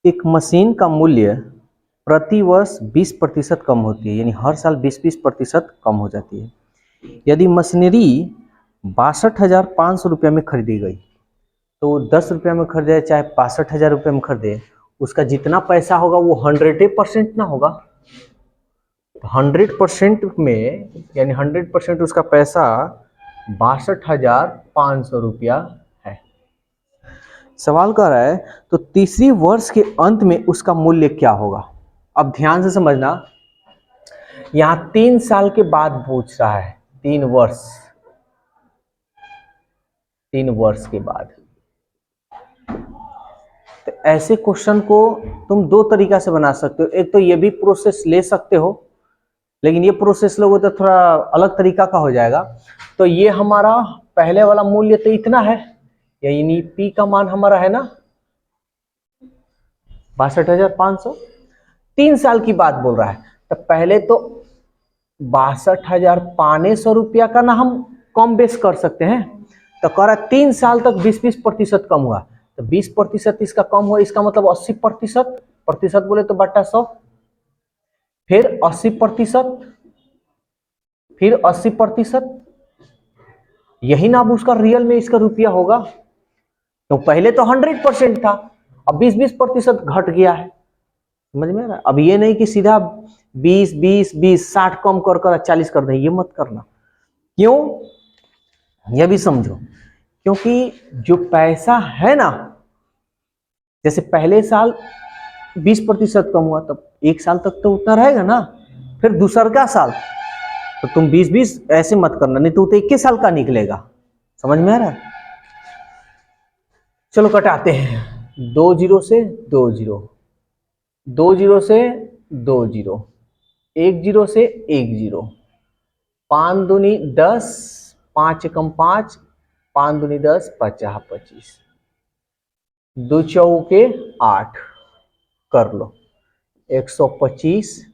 एक मशीन का मूल्य प्रति वर्ष 20% कम होती है, यानी हर साल 20% कम हो जाती है। यदि मशीनरी 62,500 रुपये में खरीदी गई तो 10 रुपये में खरीदे चाहे 65,000 रुपये में खरीदे, उसका जितना पैसा होगा वो 100% ना होगा। 100% में यानी 100% उसका पैसा 62,500 रुपया है। सवाल कर रहा है तो तीसरी वर्ष के अंत में उसका मूल्य क्या होगा। अब ध्यान से समझना, यहां 3 साल के बाद पूछ रहा है, 3 वर्ष के बाद। तो ऐसे क्वेश्चन को तुम 2 तरीका से बना सकते हो। एक तो ये भी प्रोसेस ले सकते हो, लेकिन ये प्रोसेस लोगे तो थोड़ा अलग तरीका का हो जाएगा। तो ये हमारा पहले वाला मूल्य तो इतना है, यानी पी का मान हमारा है ना 62,500। 3 साल की बात बोल रहा है, तो पहले तो 62,500 रुपया का ना हम कम बेस कर सकते हैं। तो कह रहा 3 साल तक 20% कम हुआ, तो 20% इसका कम हुआ, इसका मतलब 80%। प्रतिशत बोले तो बटा 100, फिर 80%, फिर 80%, यही ना अब उसका रियल में इसका रुपया होगा। तो पहले तो 100% था, अब 20% घट गया है। समझ में आ रहा है? अब ये नहीं कि सीधा 20 20 20 60 कम कर 40 कर दे, ये मत करना। क्यों, यह भी समझो, क्योंकि जो पैसा है ना, जैसे पहले साल 20% कम हुआ, तब 1 साल तक तो उतना रहेगा ना। फिर दूसरा साल तो तुम 20 20 ऐसे मत करना, नहीं तो 21 साल का निकलेगा। समझ में आ रहा है? चलो कटाते हैं। 2 0 से 2 0, 2 0 से 2 0, 1 0 से 1 0, 5 दूनी 10, 5 एकम 5, 5 दूनी 10, 50 25, 2 चौके 8, कर लो 125,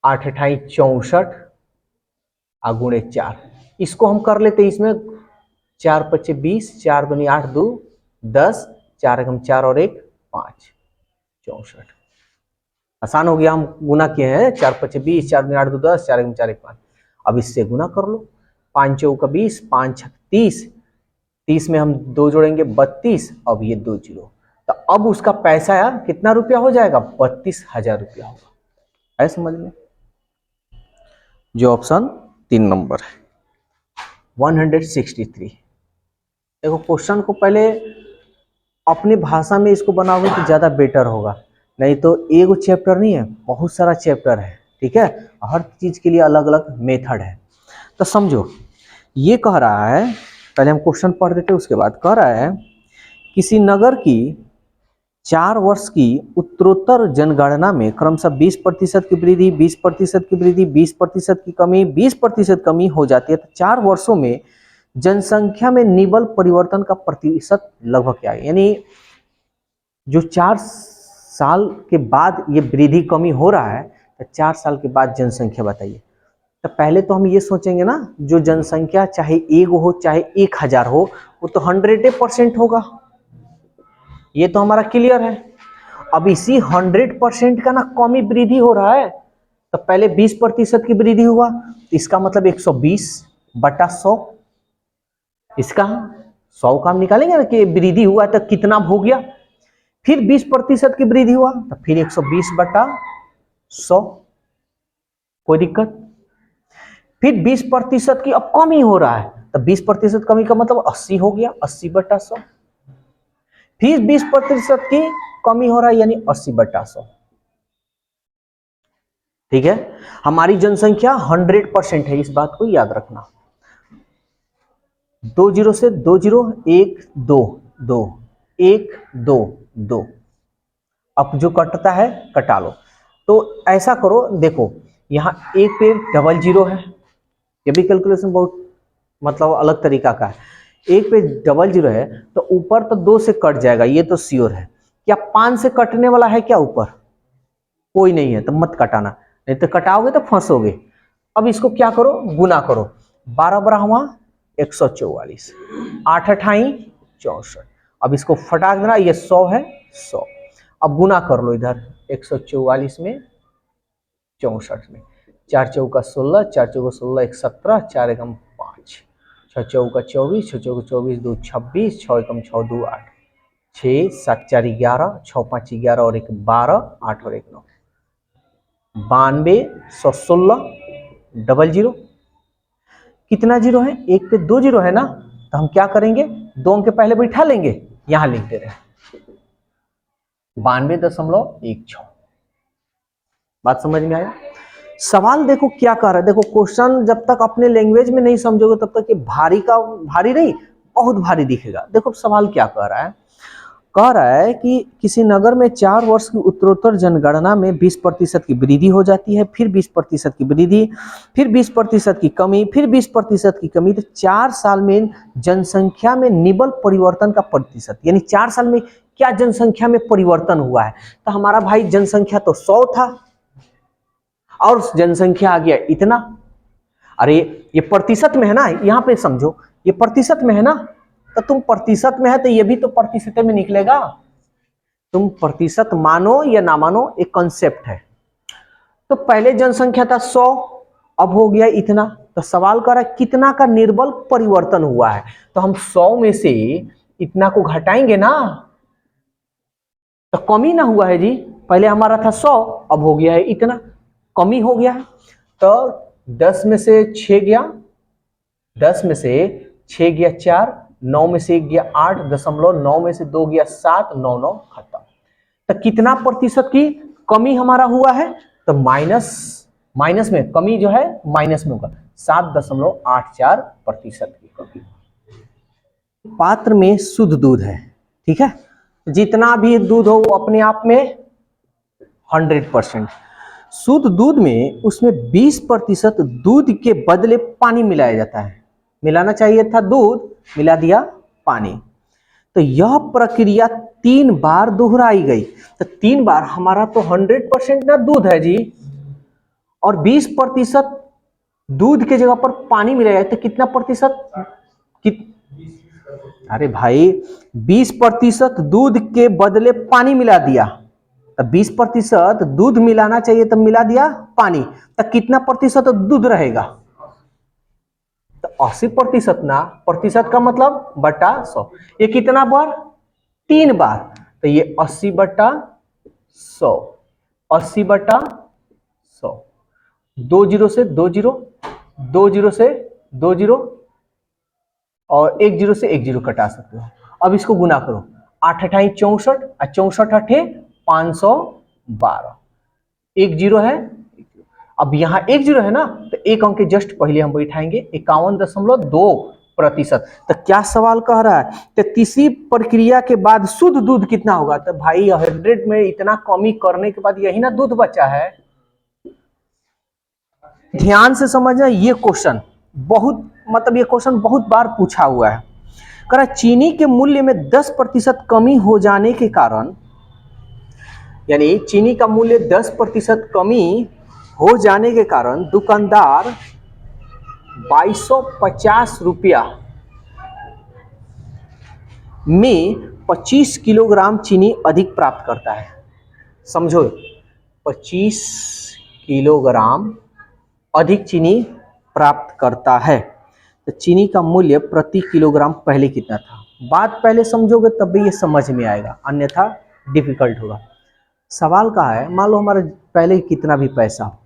8 अठाई 64, गुणे 4। इसको हम कर लेते, इसमें 4 पच्चे 20, 4 दूनी 8, 2 10, 4 एकम 4 और 1 5, 64। आसान हो गया, हम गुना किए हैं। 4 पच्चे 20, 4 दूनी 8, 2 10, 4 एकम 4 1 5। अब इससे गुना कर लो, 5 चौका 20, 5 छक 30, 30 में हम 2 जोड़ेंगे 32, अब ये 2 0, तो अब उसका पैसा यार कितना रुपया हो जाएगा, 32,000 रुपया होगा। है समझ में? जो ऑप्शन 3 नंबर है 163। देखो क्वेश्चन को पहले अपनी भाषा में इसको बनाओगे तो ज़्यादा बेटर होगा, नहीं तो एगो चैप्टर नहीं है, बहुत सारा चैप्टर है। ठीक है, हर चीज़ के लिए अलग अलग मेथड है। तो समझो, ये कह रहा है, पहले हम क्वेश्चन पढ़ देते उसके बाद कह रहा है, किसी नगर की 4 वर्ष की उत्तरोत्तर जनगणना में क्रमशः 20% की वृद्धि, 20% की वृद्धि, 20% की कमी, 20% कमी हो जाती है, तो 4 वर्षों में जनसंख्या में निबल परिवर्तन का प्रतिशत लगभग क्या है। यानी जो 4 साल के बाद ये वृद्धि कमी हो रहा है, तो 4 साल के बाद जनसंख्या बताइए। तो पहले तो हम ये सोचेंगे ना, जो जनसंख्या चाहे 1 हो चाहे 1000 हो, वो तो 100% होगा, ये तो हमारा क्लियर है। अब इसी 100% का ना कमी वृद्धि हो रहा है, तो पहले 20% की वृद्धि हुआ, तो इसका मतलब 120 बटा 100, इसका 100 का हम निकालेंगे ना कि वृद्धि हुआ तो कितना हो गया। फिर 20% की वृद्धि हुआ, तो फिर 120 बटा 100, कोई दिक्कत। फिर 20% की अब कमी हो रहा है, तो 20% कमी का मतलब 80 हो गया, 80 बटा 100। फिर 20% की कमी हो रहा है, यानी 80 बटा 100। ठीक है, हमारी जनसंख्या 100% है, इस बात को याद रखना। 2 0 से 2 0, 1 2 2, 1 2 2, अब जो कटता है कटा लो। तो ऐसा करो, देखो यहाँ एक पे डबल जीरो है, ये भी कैलकुलेशन बहुत मतलब अलग तरीका का है। एक पे डबल जीरो है तो ऊपर तो 2 से कट जाएगा, ये तो श्योर है। क्या 5 से कटने वाला है क्या ऊपर? कोई नहीं है, तो मत कटाना, नहीं तो कटाओगे तो फंसोगे। अब इसको क्या करो, गुना करो, 12 बरा हुआ 144, 8 अठाई 64। अब इसको फटाक देना, ये 100 है 100। अब गुना कर लो इधर 144 में 64 में, 4 चौका 16, 4 चौका 16 1 17, 4 एकम 5, 6 चौका 24, 6 चौका 24 2 26, 6 एकम 6 2 8, 6 7 4 11, 6 5 11 और 1 12, 8 और 1 9, 92 116 डबल जीरो। कितना जीरो है? एक पे 2 जीरो है ना, तो हम क्या करेंगे, 2 अंक के पहले बैठा लेंगे, यहां लिख दे रहे हैं 92.16। बात समझ में आया? सवाल देखो क्या कह रहा है, देखो क्वेश्चन जब तक अपने लैंग्वेज में नहीं समझोगे तब तक ये भारी का भारी नहीं, बहुत भारी दिखेगा। देखो सवाल क्या कह रहा है, कह रहा है कि किसी नगर में 4 वर्ष की उत्तरोत्तर जनगणना में 20% की वृद्धि हो जाती है, फिर 20% की वृद्धि, फिर 20% की कमी, फिर 20% की कमी, तो 4 साल में जनसंख्या में निबल परिवर्तन का प्रतिशत, यानी 4 साल में क्या जनसंख्या में परिवर्तन हुआ है। तो हमारा भाई जनसंख्या तो 100 था और जनसंख्या आ गया इतना। अरे ये प्रतिशत में है ना, यहां पे समझो ये प्रतिशत में है ना, तो तुम प्रतिशत में है तो ये भी तो प्रतिशत में निकलेगा। तुम प्रतिशत मानो या ना मानो, एक कॉन्सेप्ट है। तो पहले जनसंख्या था 100, अब हो गया इतना। तो सवाल कर रहा है कितना का निर्बल परिवर्तन हुआ है, तो हम 100 में से इतना को घटाएंगे ना, तो कमी ना हुआ है जी। पहले हमारा था 100, अब हो गया है इतना, कमी हो गया है। तो 10 में से 6 गया, 10 में से 6 गया 4, 9 में से 1 गया 8, 9 में से 2 गया 7, 9 9 खत्म। तो कितना प्रतिशत की कमी हमारा हुआ है, तो माइनस में कमी जो है माइनस में होगा, 7.84% की कमी। पात्र में शुद्ध दूध है, ठीक है, जितना भी दूध हो वो अपने आप में 100%। शुद्ध दूध में उसमें 20% दूध के बदले पानी मिलाया जाता है। मिलाना चाहिए था दूध, मिला दिया पानी। तो यह प्रक्रिया 3 बार दोहराई गई। तो 3 बार, हमारा तो 100% ना दूध है जी, और 20% दूध के जगह पर पानी मिलाया, तो कितना प्रतिशत अरे भाई 20% दूध के बदले पानी मिला दिया, तो 20% दूध मिलाना चाहिए तो मिला दिया पानी, तो कितना प्रतिशत दूध रहेगा, तो 80% ना, प्रतिशत का मतलब बटा 100। ये कितना बार? 3 बार, तो ये 80/100, 80/100। 2 जीरो से 2 जीरो, 2 जीरो से 2 जीरो, और 1 जीरो से 1 जीरो कटा सकते हो। अब इसको गुना करो, 8 अठाई 64 और 64 अठे 512, 1 जीरो है। अब यहाँ 1 जीरो है ना, तो एक अंक के जस्ट पहले हम बैठाएंगे 51.2%। तो क्या सवाल कह रहा है, तो तीसरी प्रक्रिया के बाद शुद्ध दूध कितना होगा, तो भाई 100 में इतना कमी करने के बाद यही ना दूध बचा है। ध्यान से समझना, ये क्वेश्चन बहुत, मतलब ये क्वेश्चन बहुत बार पूछा हुआ है। कह रहा चीनी के मूल्य में 10% कमी हो जाने के कारण, यानी चीनी का मूल्य 10% कमी हो जाने के कारण दुकानदार 2250 रुपया में 25 किलोग्राम चीनी अधिक प्राप्त करता है। समझो, 25 किलोग्राम अधिक चीनी प्राप्त करता है। तो चीनी का मूल्य प्रति किलोग्राम पहले कितना था, बात पहले समझोगे तब भी ये समझ में आएगा, अन्यथा डिफिकल्ट होगा। सवाल कहा है, मान लो हमारे पहले कितना भी पैसा हो,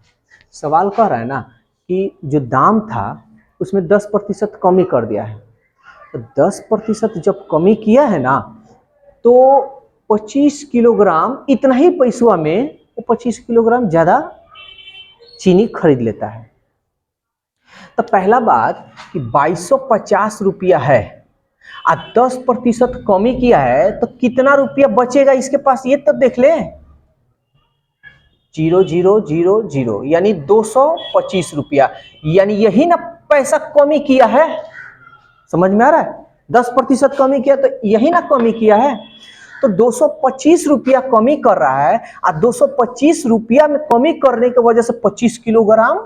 सवाल कह रहा है ना कि जो दाम था उसमें 10% कमी कर दिया है। तो 10% जब कमी किया है ना, तो 25 किलोग्राम, इतना ही पैसवा में वो 25 किलोग्राम ज़्यादा चीनी खरीद लेता है। तो पहला बात कि 2250 रुपया है और 10% कमी किया है, तो कितना रुपया बचेगा इसके पास, ये तो देख ले। 0000, यानी 225 रुपया, यानी यही ना पैसा कमी किया है। समझ में आ रहा है, 10% कमी किया तो यही ना कमी किया है। तो 225 रुपया कमी कर रहा है, और 225 रुपया में कमी करने की वजह से 25 किलोग्राम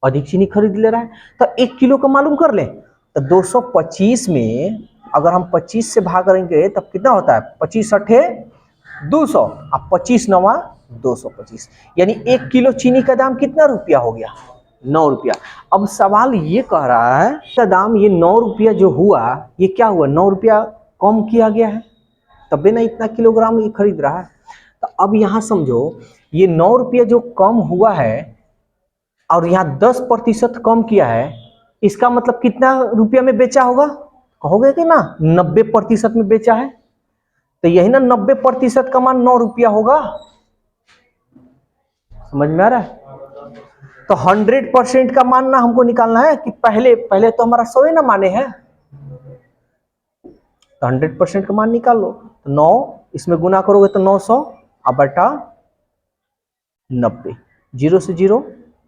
अधिक चीनी खरीद ले रहा है। तो 1 किलो का मालूम कर ले, तो 225 में अगर हम 25 से भाग करेंगे तब कितना होता है, 25 अठे 200, अब 25 नवा 225, यानी 1 किलो चीनी का दाम कितना रुपया हो गया? 9 रुपया। अब सवाल ये कह रहा है का दाम ये 9 रुपया जो हुआ, ये क्या हुआ? 9 रुपया कम किया गया है, तबे ना इतना किलोग्राम ये खरीद रहा है। तो अब यहाँ समझो, ये 9 रुपया जो कम हुआ है और यहाँ 10% कम किया है, इसका मतलब कितना रुपया में बेचा होगा? कहोगे कि ना 90% में बेचा है, तो यही ना 90% का मान 9 रुपया होगा। समझ में आ रहा है? तो 100% का मान ना हमको निकालना है कि पहले तो हमारा 100 ही ना माने हैं, तो 100% का मान निकाल लो। तो 9 इसमें गुना करोगे तो 900 अब बटा 90, 0 से 0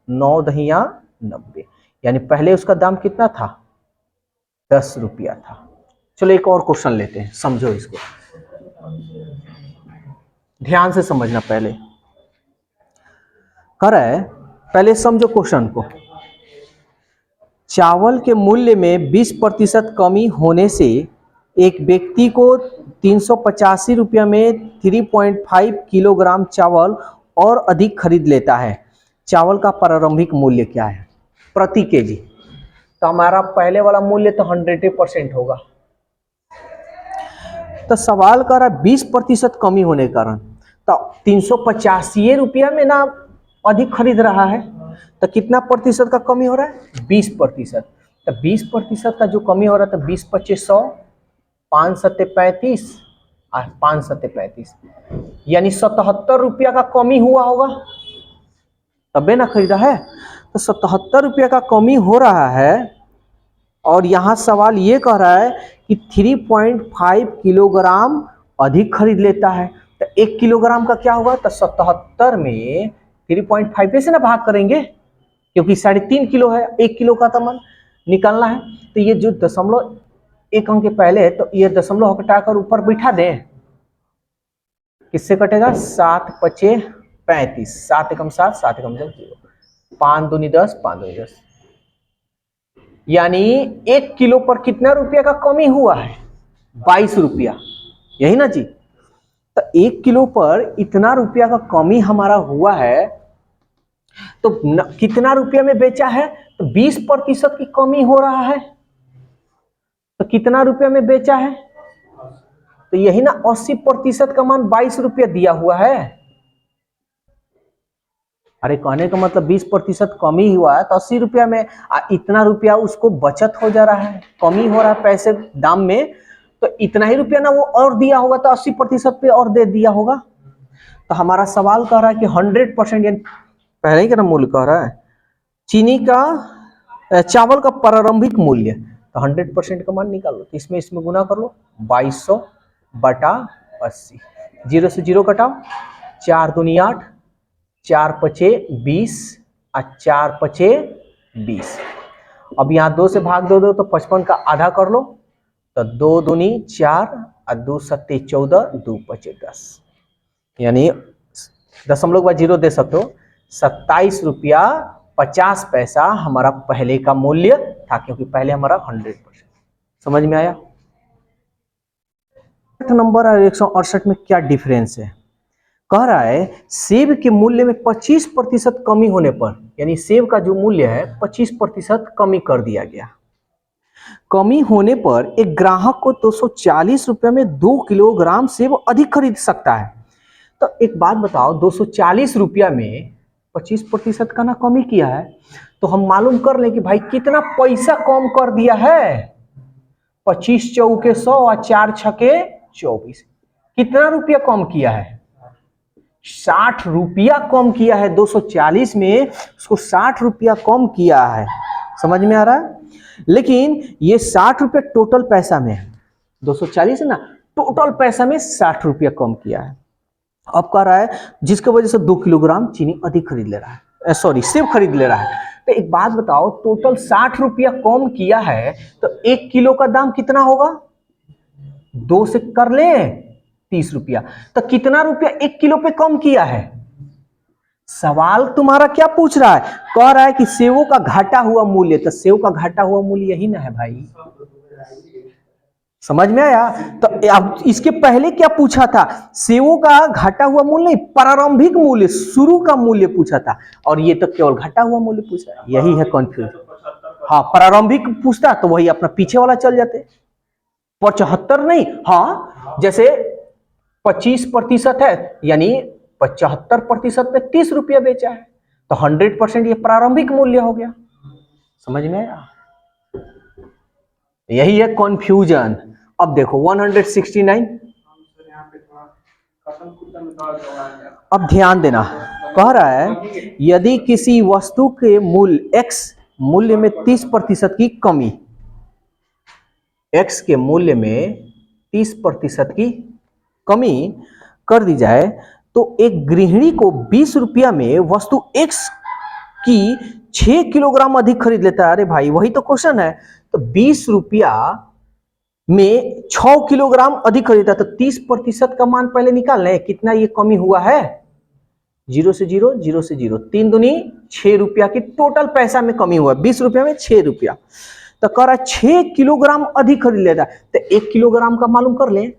9 दहिया 90, यानी पहले उसका दाम कितना था? 10 रुपया था। चलो एक और क्वेश्चन लेते हैं, समझो इसको, ध्यान से समझना। पहले कर रहा है, पहले समझो क्वेश्चन को। चावल के मूल्य में 20% कमी होने से एक व्यक्ति को 385 रुपया में 3.5 किलोग्राम चावल और अधिक खरीद लेता है। चावल का प्रारंभिक मूल्य क्या है प्रति केजी? तो हमारा पहले वाला मूल्य तो 100% होगा। तो सवाल कर रहा 20% कमी होने के कारण, तो 385 रुपया में ना अधिक खरीद रहा है, तो कितना प्रतिशत का कमी हो रहा है? 20%। तो 20% का जो कमी हो रहा है, तो 20 25 100, 5 सत्ते 35 और 5 सत्ते 35, यानी 77 रुपया का कमी हुआ होगा, तबे ना खरीदा है। तो 77 रुपया का कमी हो रहा है, और यहां सवाल ये कह रहा है कि 3.5 किलोग्राम अधिक खरीद लेता है। तो 1 किलोग्राम का क्या होगा? तो 77 में 3.5 से ना भाग करेंगे, क्योंकि 3.5 किलो है, 1 किलो का तो मान निकालना है। तो ये जो दशमलव एक अंक के पहले है, तो ये दशमलव हटाकर ऊपर बैठा दें, किससे कटेगा? 7 पचे 35, 7 एकम 7, 7 एकम 0, 5 दूनी 10, 5 दूनी 10, यानी 1 किलो पर कितना रुपया का कमी हुआ है? 22 रुपया, यही ना जी। तो 1 किलो पर इतना रुपया का कमी हमारा हुआ है, तो कितना रुपया में बेचा है? तो 20% की कमी हो रहा है, तो कितना रुपया में बेचा है? तो यही ना 80% का मान 22 रुपया दिया हुआ है। अरे कहने का मतलब 20% कमी हुआ है तो 80 रुपया में, इतना रुपया उसको बचत हो जा रहा है, कमी हो रहा है पैसे दाम में, तो इतना ही रुपया ना वो और दिया होगा, तो 80% पे और दे दिया होगा। तो हमारा सवाल कह रहा है कि 100%, यानी पहले ही का ना मूल्य कह रहा है चीनी का चावल का प्रारंभिक मूल्य, तो 100% का मान निकाल लो। तो इसमें गुना कर लो, 2200 बटा 80, 0 से 0 कटाओ, 4 दूनी 8, 4 पचे 20 और 4 पचे 20। अब यहाँ 2 से भाग दो तो 55 का आधा कर लो, तो 2 दूनी 4 और 2 सत्ते 14, 2 पचे 10, यानी दशमलव के बाद 0 दे सकते हो। 27 रुपया 50 पैसा हमारा पहले का मूल्य था, क्योंकि पहले हमारा 100%। समझ में आया? नंबर और 168 में क्या डिफरेंस है? कह रहा है सेब के मूल्य में 25% कमी होने पर, यानी सेब का जो मूल्य है 25% कमी कर दिया गया। कमी होने पर एक ग्राहक को 240 रुपये में 2 किलोग्राम सेब अधिक खरीद सकता है। तो एक बात बताओ, 240 रुपया में 25% का ना कमी किया है, तो हम मालूम कर लें कि भाई कितना पैसा कम कर दिया है। 25 चौके 100 और 4 छके 24, कितना रुपया कम किया है? 60 रुपया कम किया है। 240 में उसको 60 रुपया कम किया है। समझ में आ रहा है? लेकिन ये 60 रुपया टोटल पैसा में है, 240 है ना, टोटल पैसा में 60 रुपया कम किया है। अब कह रहा है जिसकी वजह से 2 किलोग्राम चीनी अधिक खरीद ले रहा है, सॉरी सेब खरीद ले रहा है। तो एक बात बताओ, टोटल 60 रुपया कम किया है, तो 1 किलो का दाम कितना होगा? 2 से कर ले 30 रुपया, तो कितना रुपया 1 किलो पे कम किया है? सवाल तुम्हारा क्या पूछ रहा है? कह रहा है कि सेवों का घाटा हुआ मूल्य, तो सेव का घाटा हुआ मूल्य यही ना है भाई। समझ में आया? तो अब इसके पहले क्या पूछा था? सेवों का घटा हुआ मूल्य नहीं, प्रारंभिक मूल्य, शुरू का मूल्य पूछा था, और ये तो केवल घटा हुआ मूल्य पूछा। यही है कंफ्यूज। हाँ, प्रारंभिक पूछता तो वही अपना पीछे वाला चल जाते। 75 नहीं, हाँ जैसे 25% है, यानी 75% में 30 रुपया बेचा है, तो 100% ये प्रारंभिक मूल्य हो गया। समझ में आया? यही है कंफ्यूजन। अब देखो 169, अब ध्यान देना, कह रहा है यदि किसी वस्तु के मूल्य x मूल्य में 30% की कमी, x के मूल्य में 30% की कमी कर दी जाए तो एक गृहिणी को 20 रुपया में वस्तु x की 6 किलोग्राम अधिक खरीद लेता है। अरे भाई वही तो क्वेश्चन है। तो 20 रुपया में 6 किलोग्राम अधिक खरीदा, तो 30% का मान पहले निकाल लें, कितना ये कमी हुआ है? 0 से 0, 0 से 0, 3 दूनी 6 रुपया की टोटल पैसा में कमी हुआ, 20 रुपया में 6 रुपया। तो कह रहा है 6 किलोग्राम अधिक खरीद लेता, तो 1 किलोग्राम का मालूम कर ले।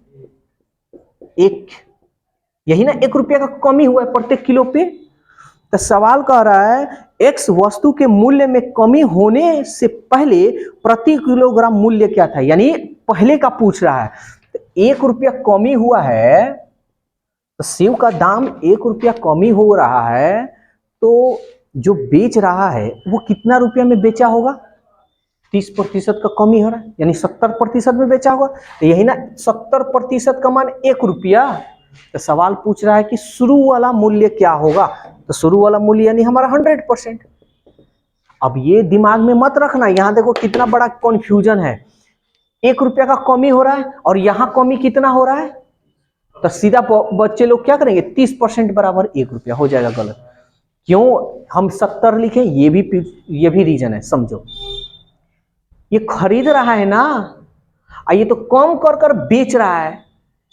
एक यही ना 1 रुपया का कमी हुआ है प्रत्येक किलो पे। तो सवाल कह रहा है x वस्तु के मूल्य में कमी होने से पहले प्रति किलोग्राम मूल्य क्या था, यानी पहले का पूछ रहा है। तो 1 रुपया कमी हुआ है, तो सेव का दाम 1 रुपया कमी हो रहा है, तो जो बेच रहा है वो कितना रुपया में बेचा होगा? 30% का कमी हो रहा है, यानी 70% में बेचा होगा। तो यही ना 70% का मान 1 रुपया। तो सवाल पूछ रहा है कि शुरू वाला मूल्य क्या होगा? तो शुरू वाला मूल्य यानी हमारा 100%। अब ये दिमाग में मत रखना, यहां देखो कितना बड़ा कंफ्यूजन है। 1 रुपया का कमी हो रहा है और यहां कमी कितना हो रहा है, तो सीधा बच्चे लोग क्या करेंगे, 30% बराबर 1 रुपया हो जाएगा। गलत क्यों हम 70 लिखें, ये भी रीजन है, समझो। ये खरीद रहा है ना, ये तो कम कर कर बेच रहा है।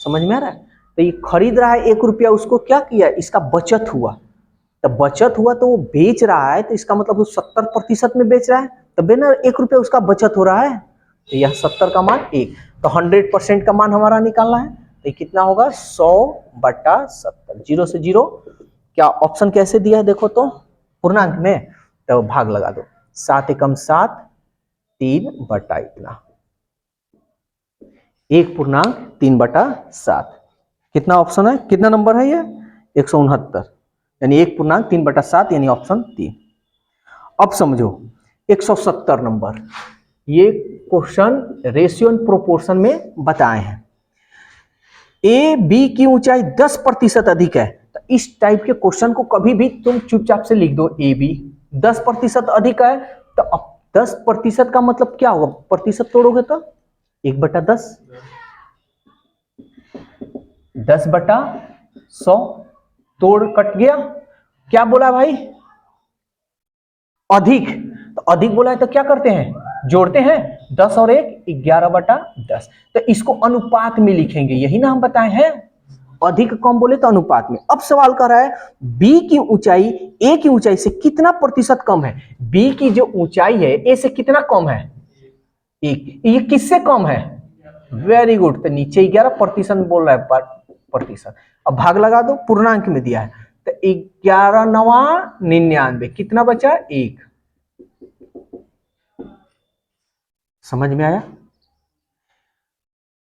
समझ में आ रहा है? तो ये खरीद रहा है 1 रुपया, उसको क्या किया, इसका बचत हुआ। तो बचत हुआ तो वो बेच रहा है, तो इसका मतलब वो 70% में बेच रहा है, तब ना 1 रुपया उसका बचत हो रहा है। तो यह 70 का मान 1, तो 100% का मान हमारा निकालना है। तो कितना होगा, 100/70, 0 से 0। क्या ऑप्शन कैसे दिया है देखो तो, पूर्णांक में, तो भाग लगा दो, 7 एकम 7, 3 बटा इतना, 1/3/7। कितना ऑप्शन है, कितना नंबर है ये, 169, यानी 1/3/7, यानी ऑप्शन 3। अब समझो 170 नंबर, ये क्वेश्चन रेशियो एंड प्रोपोर्शन में बताए हैं। ए बी की ऊंचाई 10% अधिक है, तो इस टाइप के क्वेश्चन को कभी भी तुम चुपचाप से लिख दो, ए बी 10% अधिक है। तो अब 10% का मतलब क्या होगा, प्रतिशत तोड़ोगे तो 1/10, 10/100, तोड़ कट गया। क्या बोला भाई, अधिक, तो अधिक बोला है तो क्या करते हैं, जोड़ते हैं, 10 और 1 11/10। तो इसको अनुपात में लिखेंगे, यही ना हम बताए हैं, अधिक कम बोले तो अनुपात में। अब सवाल कर रहा है बी की ऊंचाई ए की ऊंचाई से कितना प्रतिशत कम है। बी की जो ऊंचाई है ए से कितना कम है, 1। ये किससे कम है, वेरी गुड, तो नीचे 11% बोल रहा है प्रतिशत। अब भाग लगा दो, पूर्णांक में दिया है, तो 11×9 कितना बचा, 1। समझ में आया?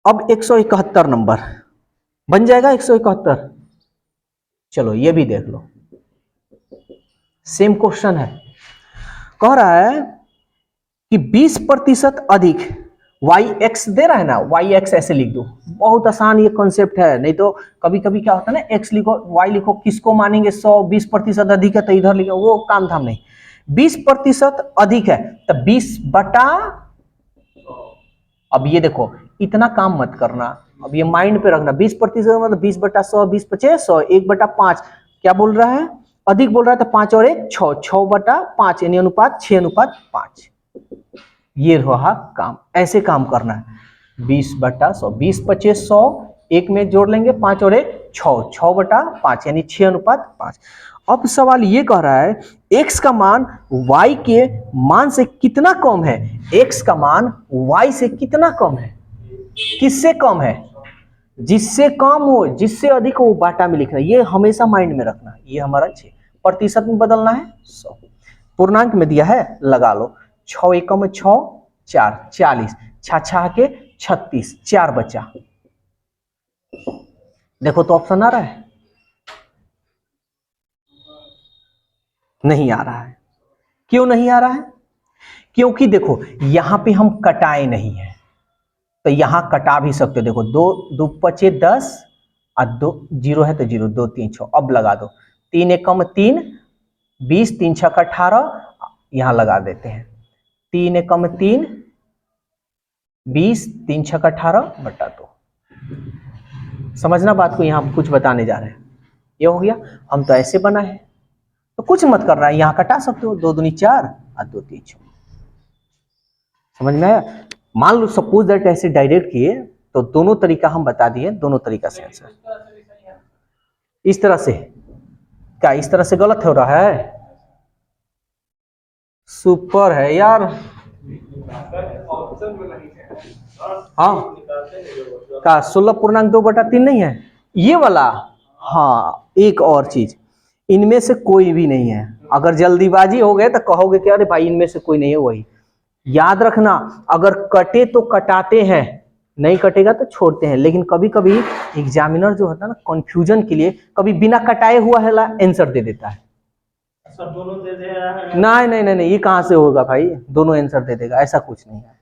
अब 171 नंबर बन जाएगा, 171। चलो ये भी देख लो, सेम क्वेश्चन है। कह रहा है कि 20% अधिक yx दे रहा है ना, yx ऐसे लिख दो, बहुत आसान ये कॉन्सेप्ट है। नहीं तो कभी कभी क्या होता है ना, x लिखो y लिखो, किसको मानेंगे, 100, 20% अधिक है तो इधर लिखो, वो काम धाम नहीं। 20% अधिक है तो 20/, अब ये देखो इतना काम मत करना, अब ये माइंड पे रखना, 20% मतलब 20/100, 20×5, 1/5। क्या बोल रहा है, अधिक बोल रहा है, तो 5 और 1 6, 6/5, यानी अनुपात 6:5। ये रहा काम, ऐसे काम करना है। 20/100, 20×5, 100, एक में जोड़ लेंगे, 5 और 1 6, 6/5, यानी 6:5। अब सवाल ये कह रहा है x का मान y के मान से कितना कम है, x का मान y से कितना कम है। किससे कम है, जिससे कम हो जिससे अधिक हो वो बाटा में लिखना, ये हमेशा माइंड में रखना। ये हमारा 6, प्रतिशत में बदलना है 100, पूर्णांक में दिया है लगा लो, 6 एकम 6, 4 40, 6 के 36, 4 बचा। देखो तो ऑप्शन आ रहा है, नहीं आ रहा है। क्यों नहीं आ रहा है? क्योंकि देखो यहां पे हम कटाए नहीं है, तो यहां कटा भी सकते हो। देखो 2 2 पचे 10 और 2 0 है तो 0, 2 3 6, अब लगा दो, 3 एकम 3, 20, 3 6 18, यहां लगा देते हैं 3 एकम 3, 20, 3 6 18 बटा 2। समझना बात को, यहां कुछ बताने जा रहे हैं। ये हो गया, हम तो ऐसे बना है तो कुछ मत कर रहा है, यहां कटा सकते हो, 2 दूनी 4 और 2 3 6। समझ में आया? मान लो सपोज दैट ऐसे डायरेक्ट किए तो दोनों तरीका हम बता दिए, दोनों तरीका से आंसर। इस तरह से क्या, इस तरह से गलत हो रहा है? सुपर है यार। हाँ का 16.2/3 नहीं है ये वाला? हाँ, एक और चीज, इनमें से कोई भी नहीं है। अगर जल्दीबाजी हो गए तो कहोगे कि अरे भाई इनमें से कोई नहीं है, वही याद रखना। अगर कटे तो कटाते हैं, नहीं कटेगा तो छोड़ते हैं। लेकिन कभी कभी एग्जामिनर जो होता है ना, कंफ्यूजन के लिए कभी बिना कटाए हुआ है आंसर दे देता है। दोनों दे दे रहा है? नहीं नहीं नहीं, ये कहां से होगा भाई, दोनों आंसर दे देगा, ऐसा कुछ नहीं है।